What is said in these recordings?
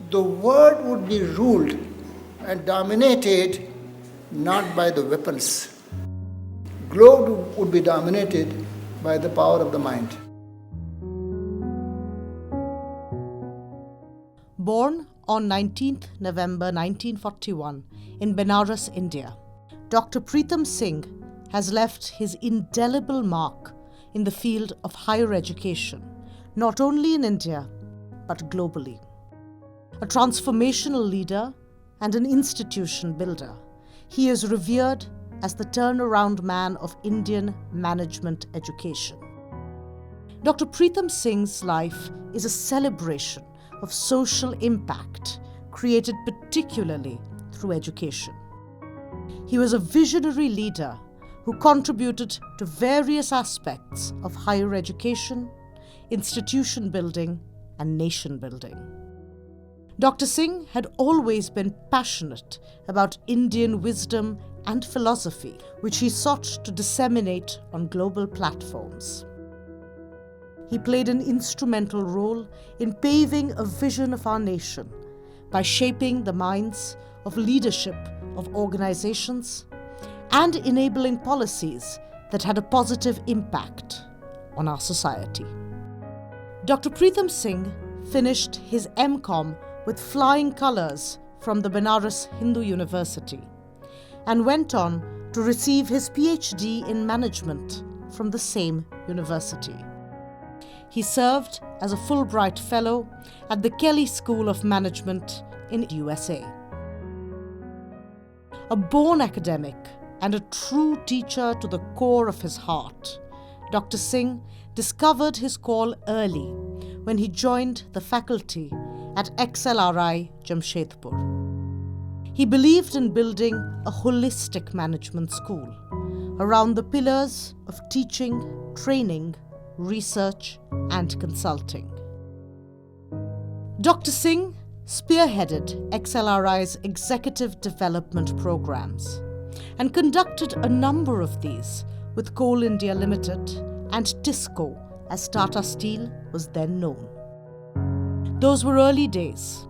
the world would be ruled and dominated not by the weapons. Globe would be dominated by the power of the mind. Born on 19th November 1941 in Benares, India, Dr. Pritam Singh has left his indelible mark in the field of higher education, not only in India, but globally. A transformational leader and an institution builder, he is revered as the turnaround man of Indian management education. Dr. Pritam Singh's life is a celebration of social impact created particularly through education. He was a visionary leader who contributed to various aspects of higher education, institution building, and nation building. Dr. Singh had always been passionate about Indian wisdom and philosophy, which he sought to disseminate on global platforms. He played an instrumental role in paving a vision of our nation by shaping the minds of leadership of organizations and enabling policies that had a positive impact on our society. Dr. Pritam Singh finished his M.Com with flying colours from the Benares Hindu University and went on to receive his PhD in management from the same university. He served as a Fulbright Fellow at the Kelley School of Management in USA. A born academic and a true teacher to the core of his heart, Dr. Singh discovered his call early when he joined the faculty at XLRI Jamshedpur. He believed in building a holistic management school around the pillars of teaching, training, research, and consulting. Dr. Singh spearheaded XLRI's executive development programs and conducted a number of these with Coal India Limited and TISCO, as Tata Steel was then known. Those were early days,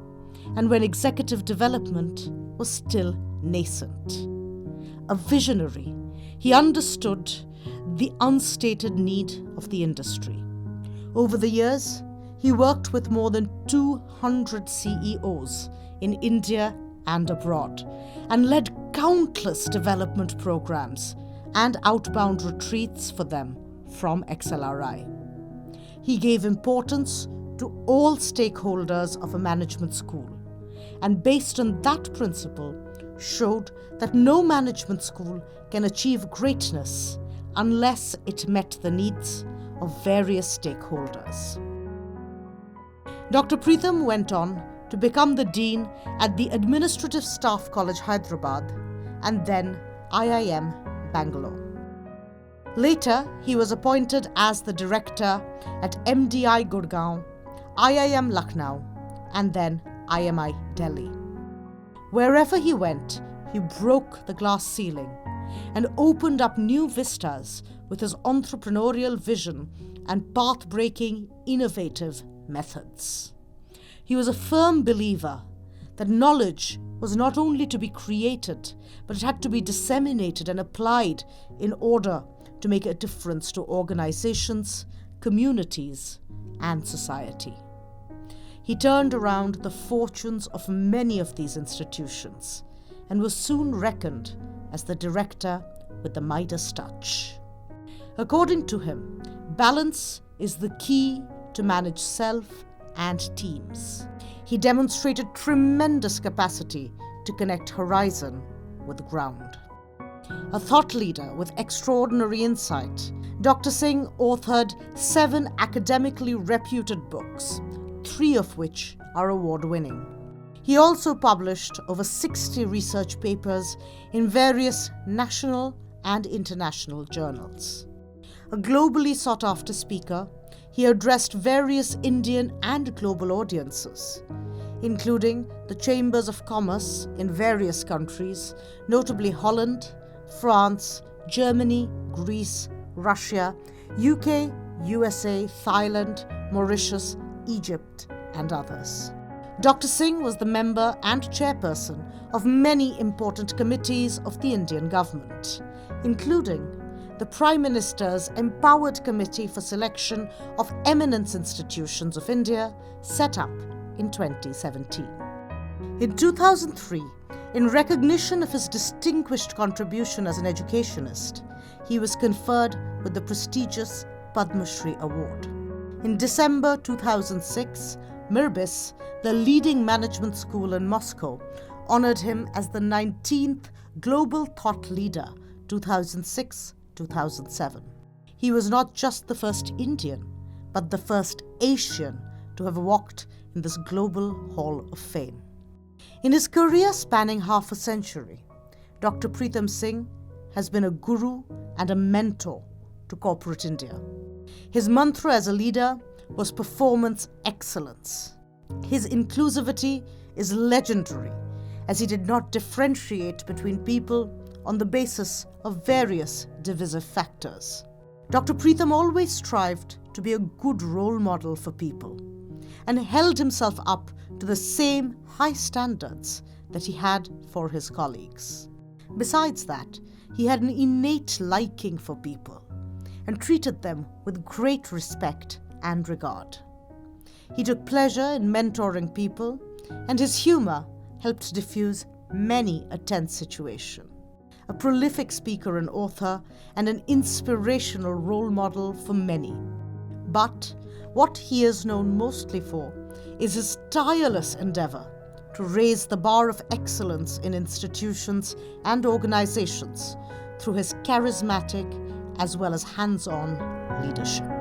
and when executive development was still nascent. A visionary, he understood the unstated need of the industry. Over the years, he worked with more than 200 CEOs in India and abroad and led countless development programs and outbound retreats for them from XLRI. He gave importance to all stakeholders of a management school and based on that principle showed that no management school can achieve greatness unless it met the needs of various stakeholders. Dr. Pritam went on to become the Dean at the Administrative Staff College, Hyderabad, and then IIM, Bangalore. Later, he was appointed as the Director at MDI Gurgaon, IIM Lucknow, and then IMI Delhi. Wherever he went, he broke the glass ceiling and opened up new vistas with his entrepreneurial vision and path-breaking, innovative methods. He was a firm believer that knowledge was not only to be created, but it had to be disseminated and applied in order to make a difference to organizations, communities, and society. He turned around the fortunes of many of these institutions and was soon reckoned as the director with the Midas touch. According to him, balance is the key to manage self and teams. He demonstrated tremendous capacity to connect horizon with ground. A thought leader with extraordinary insight, Dr. Singh authored 7 academically reputed books, 3 of which are award-winning. He also published over 60 research papers in various national and international journals. A globally sought-after speaker, he addressed various Indian and global audiences, including the chambers of commerce in various countries, notably Holland, France, Germany, Greece, Russia, UK, USA, Thailand, Mauritius, Egypt, and others. Dr. Singh was the member and chairperson of many important committees of the Indian government, including the Prime Minister's Empowered Committee for Selection of Eminence Institutions of India, set up in 2017. In 2003, in recognition of his distinguished contribution as an educationist, he was conferred with the prestigious Padma Shri Award. In December 2006, Mirbis, the leading management school in Moscow, honored him as the 19th Global Thought Leader 2006-2007. He was not just the first Indian, but the first Asian to have walked in this global hall of fame. In his career spanning half a century, Dr. Pritam Singh has been a guru and a mentor to corporate India. His mantra as a leader was performance excellence. His inclusivity is legendary, as he did not differentiate between people on the basis of various divisive factors. Dr. Pritam always strived to be a good role model for people and held himself up to the same high standards that he had for his colleagues. Besides that, he had an innate liking for people and treated them with great respect and regard. He took pleasure in mentoring people, and his humor helped diffuse many a tense situation. A prolific speaker and author, and an inspirational role model for many. But what he is known mostly for is his tireless endeavor to raise the bar of excellence in institutions and organizations through his charismatic as well as hands-on leadership.